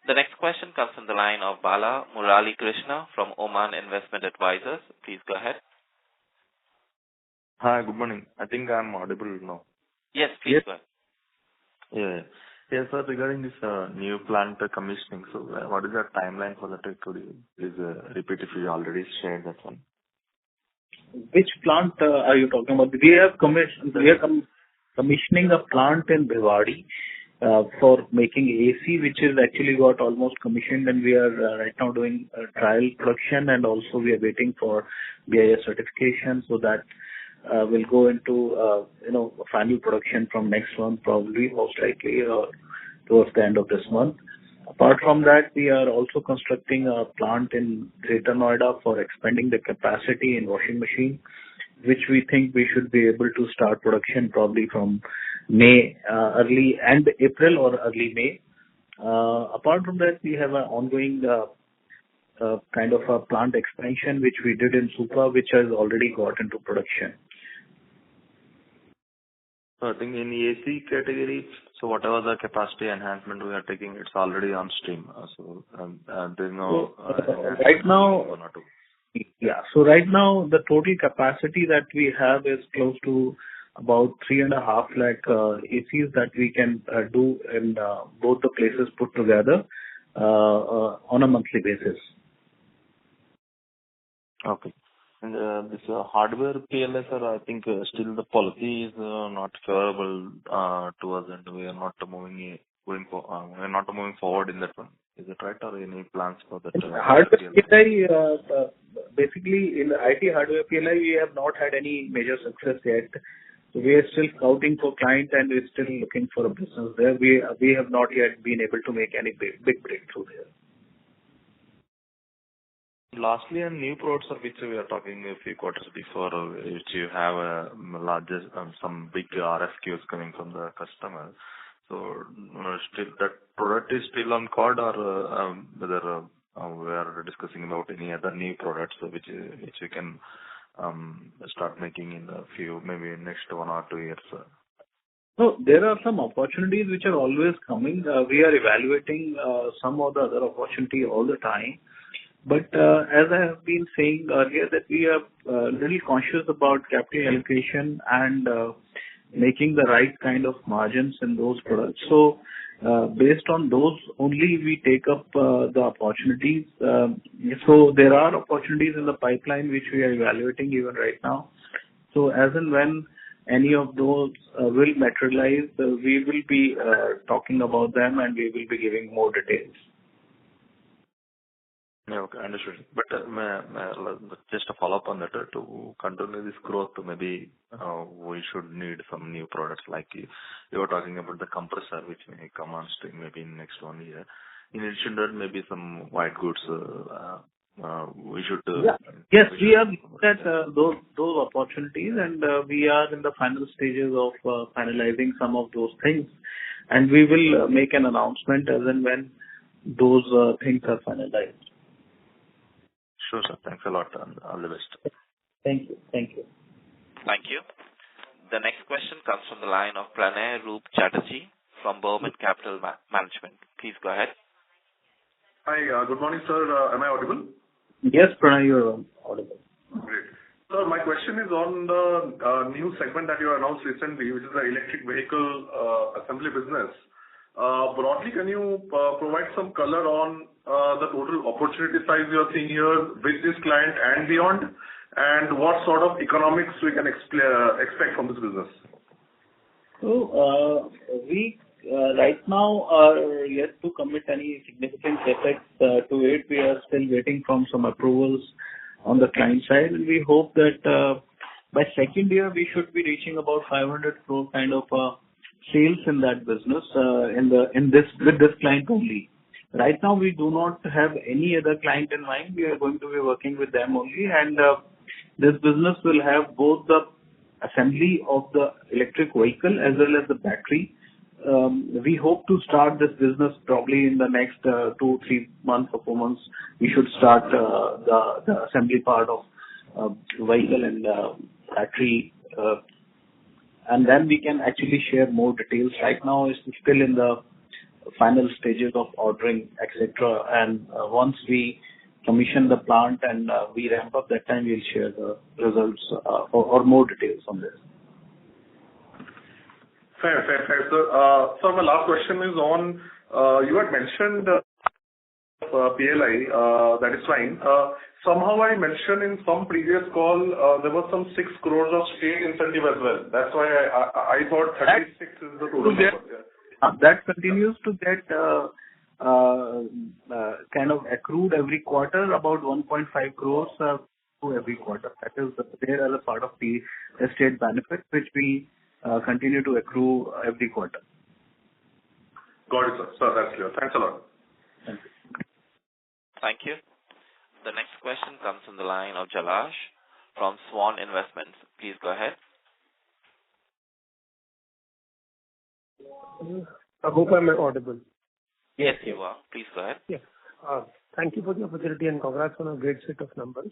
The next question comes from the line of Bala Murali Krishna from Oman Investment Advisors. Please go ahead. Hi, good morning. I think I'm audible now. Yes, please go ahead. Yeah, sir, regarding this new plant commissioning, so what is the timeline for that? Could you please repeat if you already shared that one? Which plant are you talking about? We are commissioning a plant in Bhiwadi, for making AC, which is actually got almost commissioned, and we are right now doing trial production, and also we are waiting for BIS certification, so that will go into final production from next month, probably, most likely, towards the end of this month. Apart from that, we are also constructing a plant in Greater Noida for expanding the capacity in washing machine, which we think we should be able to start production probably from May, early end April or early May. Apart from that, we have an ongoing kind of a plant expansion, which we did in Supa, which has already got into production. I think in the AC category, so whatever the capacity enhancement we are taking, it's already on stream. So there's no right now. Yeah. So right now, the total capacity that we have is close to about 3.5 lakh ACs that we can do in both the places put together on a monthly basis. Okay. And this hardware PLS, I think still the policy is not favorable to us, and we are not moving forward in that one. Is it right, or any plans for that? Hardware PLI, basically in the IT hardware PLI, we have not had any major success yet. So we are still scouting for clients, and we're still looking for a business there. We have not yet been able to make any big breakthrough there. Lastly, on new products of which we are talking a few quarters before, which you have larger, some big RFQs coming from the customer. So still that product is still on card, or whether we are discussing about any other new products which we can start making in a few, maybe next 1 or 2 years? So there are some opportunities which are always coming. We are evaluating some or the other opportunity all the time. But as I have been saying earlier, that we are little conscious about capital allocation and making the right kind of margins in those products. So based on those only, we take up the opportunities. So there are opportunities in the pipeline which we are evaluating even right now. So as and when any of those will materialize, we will be talking about them, and we will be giving more details. Yeah, okay, understood. But just a follow-up on that, to continue this growth, maybe we should need some new products, like you were talking about the compressor, which may come on stream maybe in next 1 year. In addition to that, maybe some white goods we should... Yes, we have looked at those opportunities, and we are in the final stages of finalizing some of those things. And we will make an announcement as and when those things are finalized. Sure, sir. Thanks a lot, and all the best. Thank you. Thank you. The next question comes from the line of Pranay Roop Chatterjee from Burman Capital Management. Please go ahead. Hi, good morning, sir. Am I audible? Yes, Pranay, you are audible. Great. Sir, my question is on the new segment that you announced recently, which is the electric vehicle assembly business. Broadly, can you provide some color on the total opportunity size you are seeing here with this client and beyond, and what sort of economics we can expect from this business? So, we right now are yet to commit any significant CapEx to it. We are still waiting from some approvals on the client side, and we hope that by second year we should be reaching about 500 crore kind of sales in that business with this client only. Right now, we do not have any other client in mind. We are going to be working with them only, and this business will have both the assembly of the electric vehicle as well as the battery. We hope to start this business probably in the next 2-3 months or 4 months. We should start the assembly part of vehicle and battery, and then we can actually share more details. Right now, it's still in the final stages of ordering, etc. And once we commission the plant and we ramp up, that time we'll share the results or more details on this. Fair, sir. So my last question is on, you had mentioned PLI, that is fine. Somehow I mentioned in some previous call, there was some 6 crores of state incentive as well. That's why I thought 36 is the total number. That continues to get kind of accrued every quarter, about 1.5 crores to every quarter. That is there as a part of the estate benefit, which we continue to accrue every quarter. Got it, sir. Sir, that's clear. Thanks a lot. Thank you. Thank you. The next question comes from the line of Jalash from Swan Investments. Please go ahead. I hope I'm audible. Yes, you are. Please go ahead. Yes. Thank you for the opportunity and congrats on a great set of numbers.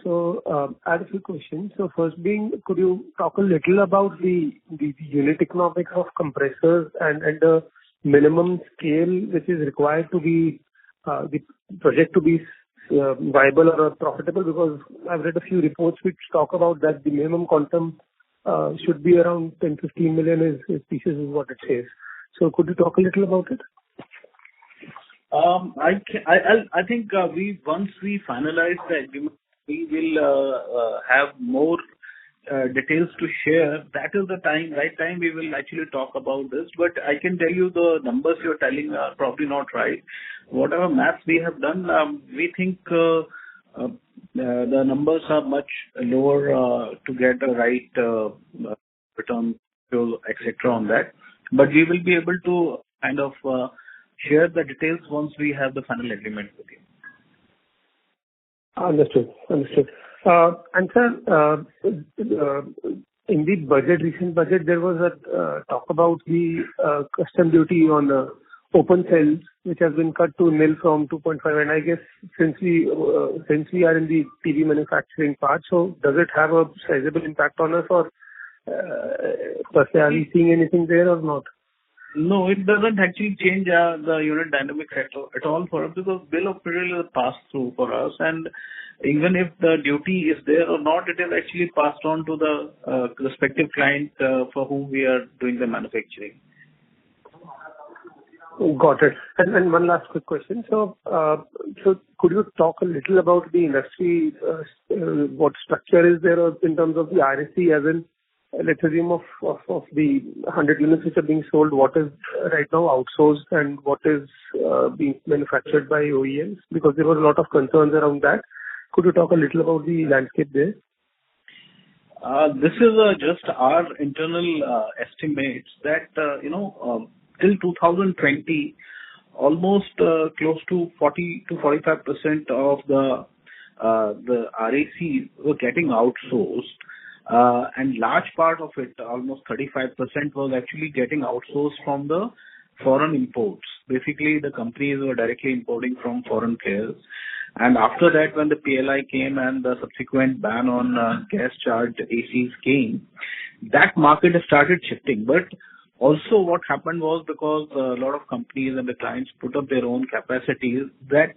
So, I had a few questions. So first being, could you talk a little about the unit economics of compressors and the minimum scale which is required to be the project to be viable or profitable? Because I've read a few reports which talk about that the minimum quantum should be around 10-15 million pieces is what it says. So could you talk a little about it? I think once we finalize the agreement, we will have more details to share. That is the right time we will actually talk about this. But I can tell you the numbers you're telling are probably not right. Whatever maths we have done, we think the numbers are much lower to get a right return, etc. on that. But we will be able to kind of share the details once we have the final agreement with you. Understood. And sir, in the recent budget, there was a talk about the custom duty on open cells, which has been cut to nil from 2.5. And I guess since we are in the PV manufacturing part, so does it have a sizable impact on us, or per se, are we seeing anything there or not? No, it doesn't actually change the unit dynamics at all for us, because bill of material is passed through for us, and even if the duty is there or not, it is actually passed on to the respective client for whom we are doing the manufacturing. Got it. And one last quick question. So could you talk a little about the industry? What structure is there in terms of the RSC, as in, let's assume of the 100 units which are being sold, what is right now outsourced and what is being manufactured by OEMs? Because there was a lot of concerns around that. Could you talk a little about the landscape there? This is just our internal estimates that, till 2020, almost close to 40 to 45% of the RACs were getting outsourced. And large part of it, almost 35%, was actually getting outsourced from the foreign imports. Basically, the companies were directly importing from foreign players. And after that, when the PLI came and the subsequent ban on gas-charged ACs came, that market has started shifting. But also what happened was, because a lot of companies and the clients put up their own capacities, that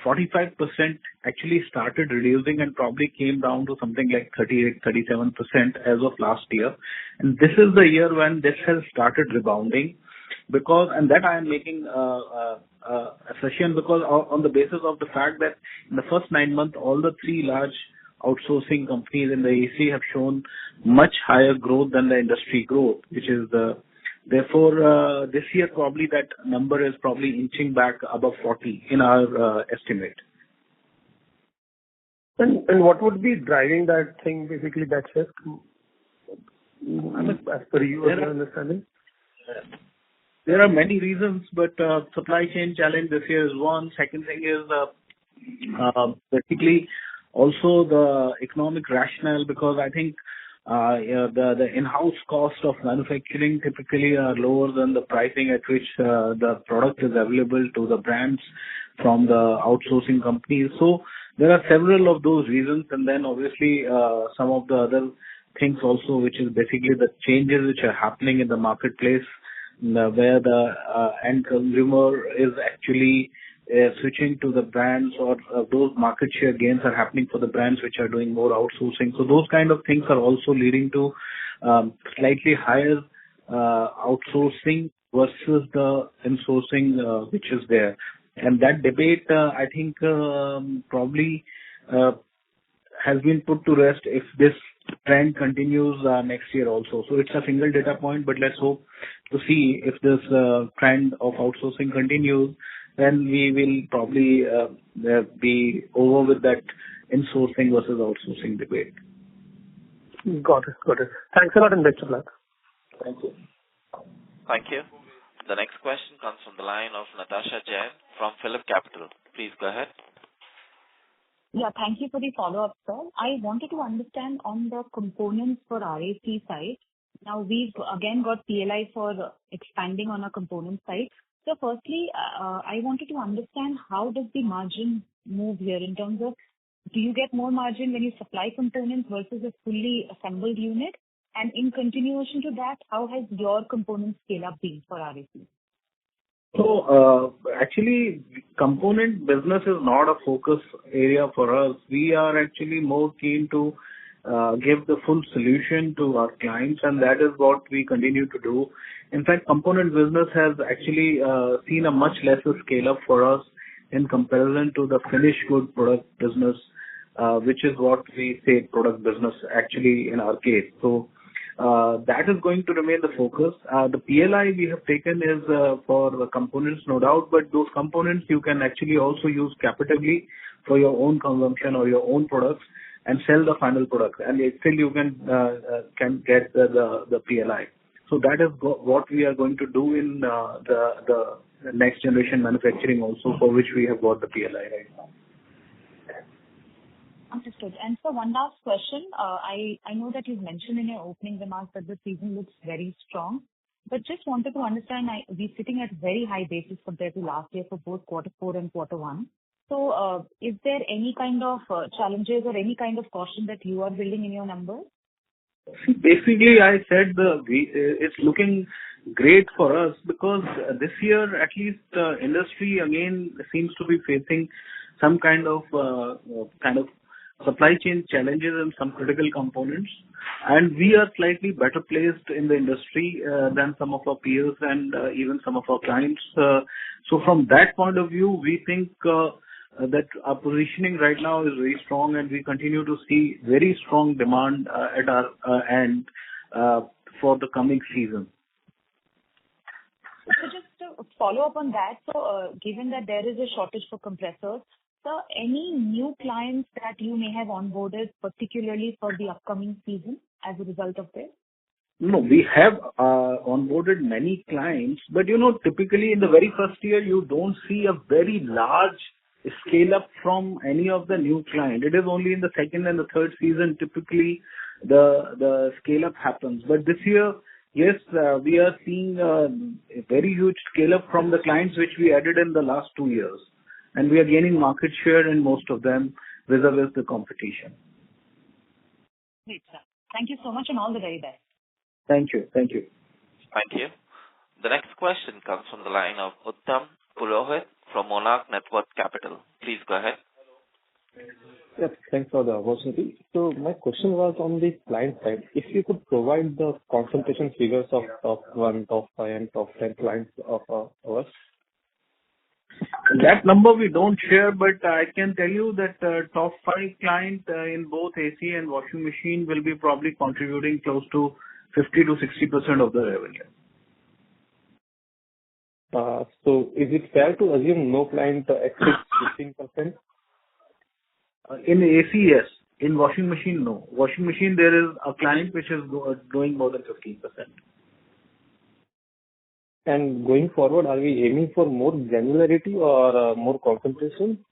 45% actually started reducing and probably came down to something like 38-37% as of last year. And this is the year when this has started rebounding, because, and that I am making a session because on the basis of the fact that in the first 9 months, all the three large outsourcing companies in the AC have shown much higher growth than the industry growth, which is therefore, this year probably that number is probably inching back above 40 in our estimate. And what would be driving that thing, basically that shift? As per you, as your understanding? There are many reasons, but supply chain challenge this year is one. Second thing is basically also the economic rationale, because I think the in-house cost of manufacturing typically are lower than the pricing at which the product is available to the brands from the outsourcing companies. So there are several of those reasons, and then obviously some of the other things also, which is basically the changes which are happening in the marketplace, where the end consumer is actually switching to the brands, or those market share gains are happening for the brands which are doing more outsourcing. So those kind of things are also leading to slightly higher outsourcing versus the insourcing which is there. And that debate, I think, probably has been put to rest if this trend continues next year also. So it's a single data point, but let's hope to see if this trend of outsourcing continues, then we will probably be over with that insourcing versus outsourcing debate. Got it. Thanks a lot and best of luck. Thank you. Thank you. The next question comes from the line of Natasha Jain from Phillip Capital. Please go ahead. Yeah, thank you for the follow-up, sir. I wanted to understand on the components for RAC side. Now, we've again got PLI for expanding on our component side. So firstly, I wanted to understand how does the margin move here in terms of, do you get more margin when you supply components versus a fully assembled unit? And in continuation to that, how has your component scale-up been for RAC? So, actually, component business is not a focus area for us. We are actually more keen to give the full solution to our clients, and that is what we continue to do. In fact, component business has actually seen a much lesser scale-up for us in comparison to the finished good product business, which is what we say product business actually in our case. So, that is going to remain the focus. The PLI we have taken is for the components, no doubt, but those components you can actually also use captively for your own consumption or your own products and sell the final product, and still you can get the PLI. So that is what we are going to do in the next generation manufacturing also, for which we have got the PLI right now. Understood. And so one last question. I know that you've mentioned in your opening remarks that the season looks very strong, but just wanted to understand, we're sitting at very high basis compared to last year for both quarter 4 and quarter 1. So, is there any kind of challenges or any kind of caution that you are building in your numbers? Basically, I said it's looking great for us because this year, at least, industry again seems to be facing some kind of supply chain challenges and some critical components, and we are slightly better placed in the industry than some of our peers and even some of our clients. So from that point of view, we think that our positioning right now is very strong, and we continue to see very strong demand at our end for the coming season. So just to follow up on that, so given that there is a shortage for compressors, so any new clients that you may have onboarded, particularly for the upcoming season as a result of this? No, we have onboarded many clients, but typically in the very first year, you don't see a very large scale up from any of the new client. It is only in the second and the third season typically the scale up happens. But this year, yes, we are seeing a very huge scale up from the clients which we added in the last 2 years, and we are gaining market share in most of them vis-a-vis the competition. Great, sir. Thank you so much and all the very best. Thank you. Thank you. The next question comes from the line of Uttam Purohit from Monarch Networth Capital. Please go ahead. Yes, thanks for the opportunity. So my question was on the client side. If you could provide the concentration figures of top 1, top 5, and top 10 clients of ours. That number we don't share, but I can tell you that top 5 clients in both AC and washing machine will be probably contributing close to 50 to 60% of the revenue. So is it fair to assume no client exceeds 15%? In AC, yes. In washing machine, no. Washing machine, there is a client which is doing more than 15%. And going forward, are we aiming for more granularity or more concentration?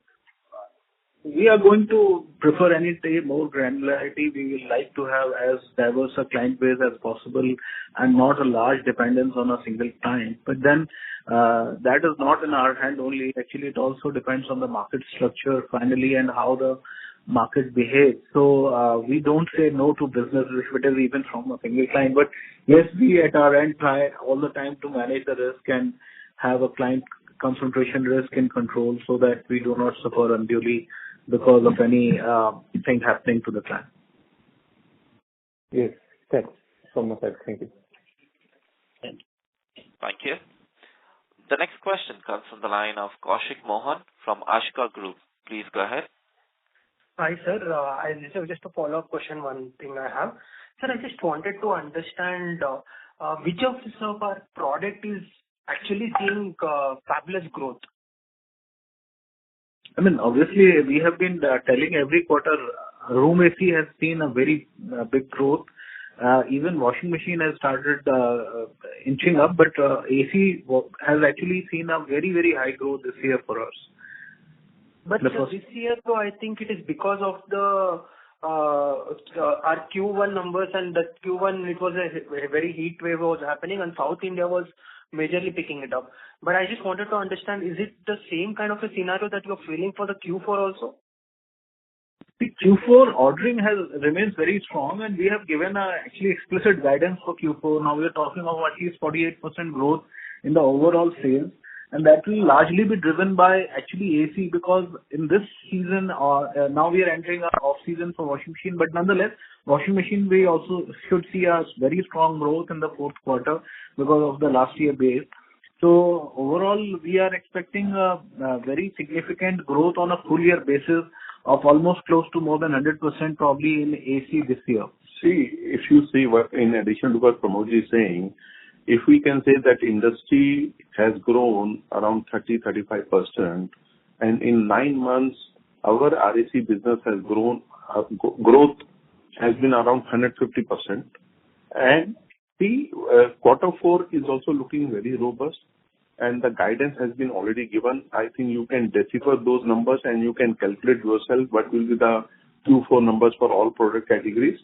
We are going to prefer any day more granularity. We will like to have as diverse a client base as possible and not a large dependence on a single client. But then that is not in our hand only. Actually, it also depends on the market structure finally and how the market behaves. So we don't say no to business if it is even from a single client. But yes, we at our end try all the time to manage the risk and have a client concentration risk in control so that we do not suffer unduly because of any thing happening to the client. Yes, thanks from my side. Thank you. Thank you. The next question comes from the line of Kaushik Mohan from Ashika Group. Please go ahead. Hi, sir. This is just a follow-up question, one thing I have. Sir, I just wanted to understand which of our product is actually seeing fabulous growth? I mean, obviously, we have been telling every quarter, room AC has seen a very big growth. Even washing machine has started inching up, but AC has actually seen a very, very high growth this year for us. But this year, though, I think it is because of the our Q1 numbers, and the Q1, it was a very heat wave was happening, and South India was majorly picking it up. But I just wanted to understand, is it the same kind of a scenario that you're feeling for the Q4 also? The Q4 ordering remains very strong, and we have given actually explicit guidance for Q4. Now we are talking of at least 48% growth in the overall sales, and that will largely be driven by actually AC, because in this season, now we are entering our off season for washing machine, but nonetheless, washing machine we also should see a very strong growth in the fourth quarter because of the last year base. So overall, we are expecting a very significant growth on a full year basis of almost close to more than 100% probably in AC this year. See, if you see what, in addition to what Pramod is saying, if we can say that industry has grown around 30-35%, and in 9 months, our RAC business has grown, growth has been around 150%. And the quarter 4 is also looking very robust, and the guidance has been already given. I think you can decipher those numbers and you can calculate yourself what will be the Q4 numbers for all product categories.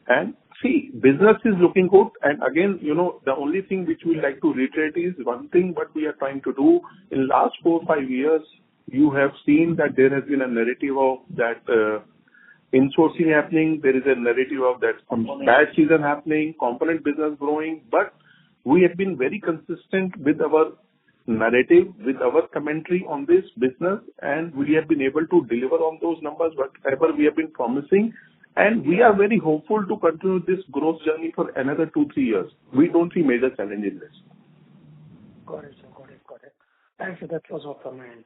And see, business is looking good. And again, the only thing which we like to reiterate is one thing what we are trying to do. In last 4 or 5 years, you have seen that there has been a narrative of that insourcing happening. There is a narrative of that bad season happening, component business growing. But we have been very consistent with our narrative, with our commentary on this business, and we have been able to deliver on those numbers, whatever we have been promising. And we are very hopeful to continue this growth journey for another 2-3 years. We don't see major challenge in this. Got it, sir. Got it. Thanks, sir. That was all from my end.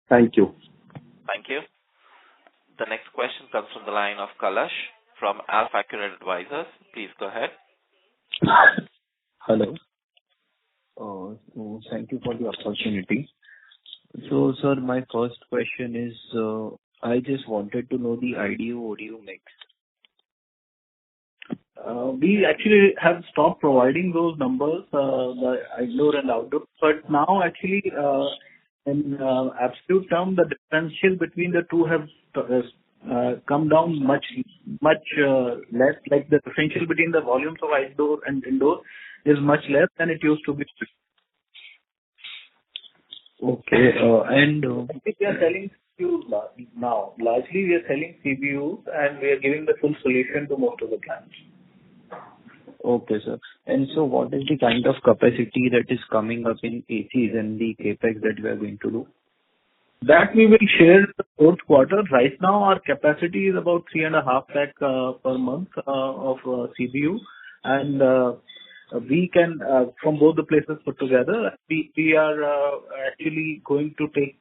Thank you. Thank you. The next question comes from the line of Kalash from AlfAccurate Advisors. Please go ahead. Hello. Thank you for the opportunity. So, sir, my first question is, I just wanted to know the IDO-ODO mix. We actually have stopped providing those numbers, the indoor and outdoor. But now actually, in absolute term, the differential between the two have come down much less. Like the differential between the volumes of outdoor and indoor is much less than it used to be. Okay. And we are selling CBUs now. Largely, we are selling CBUs, and we are giving the full solution to most of the clients. Okay, sir. And so what is the kind of capacity that is coming up in ACs and the CapEx that we are going to do? That we will share the fourth quarter. Right now, our capacity is about 3.5 lakh per month of CBU, and we can, from both the places put together, we are actually going to take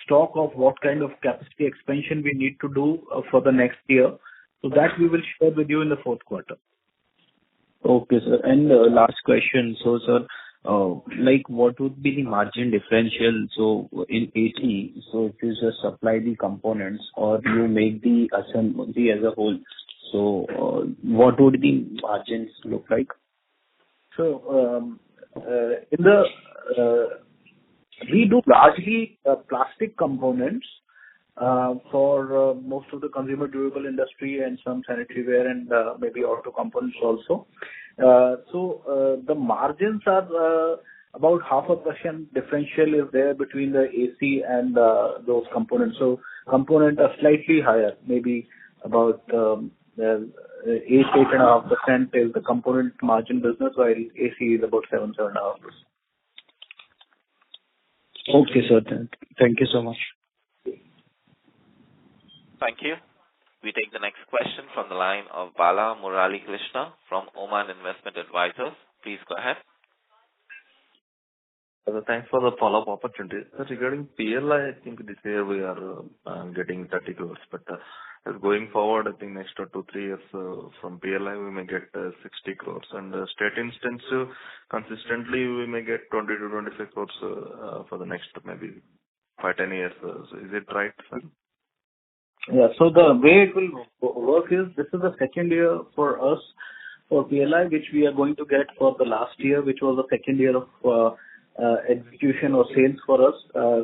stock of what kind of capacity expansion we need to do for the next year. So that we will share with you in the fourth quarter. Okay, sir. And last question. So, sir, what would be the margin differential? So in AC, so if you just supply the components or you make the assembly as a whole, so what would the margins look like? So we do largely plastic components for most of the consumer durable industry and some sanitary ware and maybe auto components also. So the margins are about 0.5% differential is there between the AC and those components. So component are slightly higher, maybe about 8.5% is the component margin business, while AC is about 7.5%. Okay, sir. Thank you so much. Thank you. We take the next question from the line of Bala Murali Krishna from Oman Investment Advisors. Please go ahead. Thanks for the follow-up opportunity. Regarding PLI, I think this year we are getting 30 crores, but As going forward, I think next 2 to 3 years from PLI, we may get 60 crores. And state instance, consistently, we may get 20 to 25 crores for the next maybe 5-10 years. So is it right, sir? Yeah. So the way it will work is this is the second year for us for PLI, which we are going to get for the last year, which was the second year of execution or sales for us.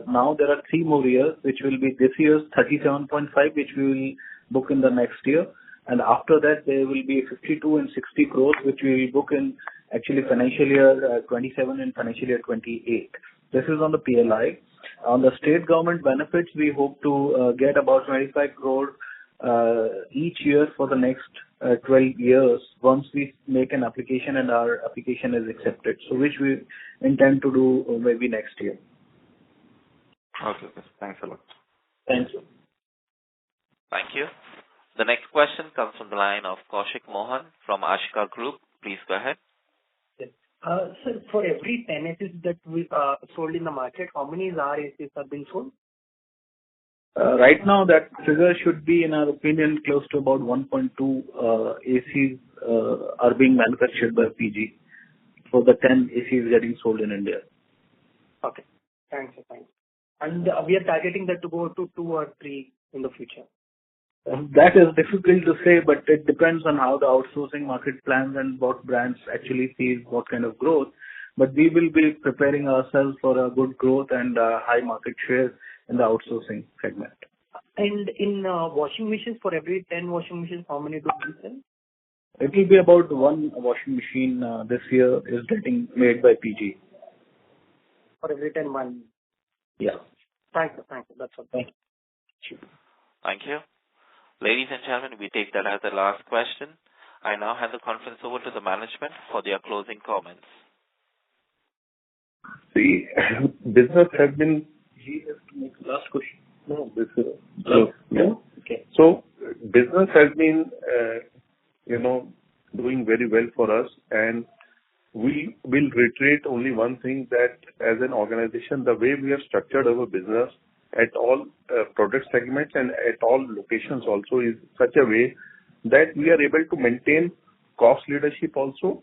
Now there are 3 more years, which will be this year's 37.5, which we will book in the next year. And after that, there will be 52 and 60 crores, which we will book in actually financial year 27 and financial year 28. This is on the PLI. On the state government benefits, we hope to get about 25 crore each year for the next 12 years once we make an application and our application is accepted. So which we intend to do maybe next year. Okay. Thanks a lot. Thank you. Thank you. The next question comes from the line of Kaushik Mohan from Ashika Group. Please go ahead. Sir, for every 10 ACs that we sold in the market, how many our ACs have been sold? Right now, that figure should be, in our opinion, close to about 1.2 ACs are being manufactured by PG for the 10 ACs getting sold in India. Okay. Thanks. And we are targeting that to go to 2 or 3 in the future. That is difficult to say, but it depends on how the outsourcing market plans and what brands actually see what kind of growth. But we will be preparing ourselves for a good growth and high market share in the outsourcing segment. And in washing machines, for every 10 washing machines, how many do we sell? It will be about 1 washing machine this year is getting made by PG. For every 10, 1? Yeah. Thank you. That's all. Thank you. Thank you. Ladies and gentlemen, we take that as the last question. I now hand the conference over to the management for their closing comments. See, business has been... Last question. No, this is... No? Okay. So, business has been, doing very well for us, and we will reiterate only one thing, that as an organization, the way we have structured our business at all product segments and at all locations also is such a way that we are able to maintain cost leadership also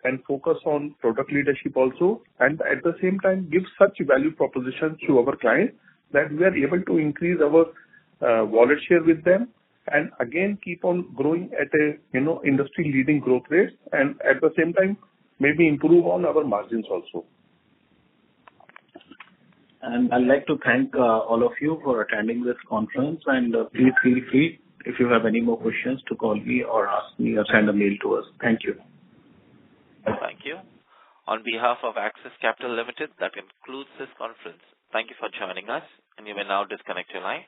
and focus on product leadership also, and at the same time give such value propositions to our clients that we are able to increase our wallet share with them, and again keep on growing at a industry leading growth rate, and at the same time maybe improve on our margins also. And I'd like to thank all of you for attending this conference, and please feel free if you have any more questions to call me or ask me or send a mail to us. Thank you. Thank you. On behalf of Axis Capital Limited, that concludes this conference. Thank you for joining us, and you may now disconnect your lines.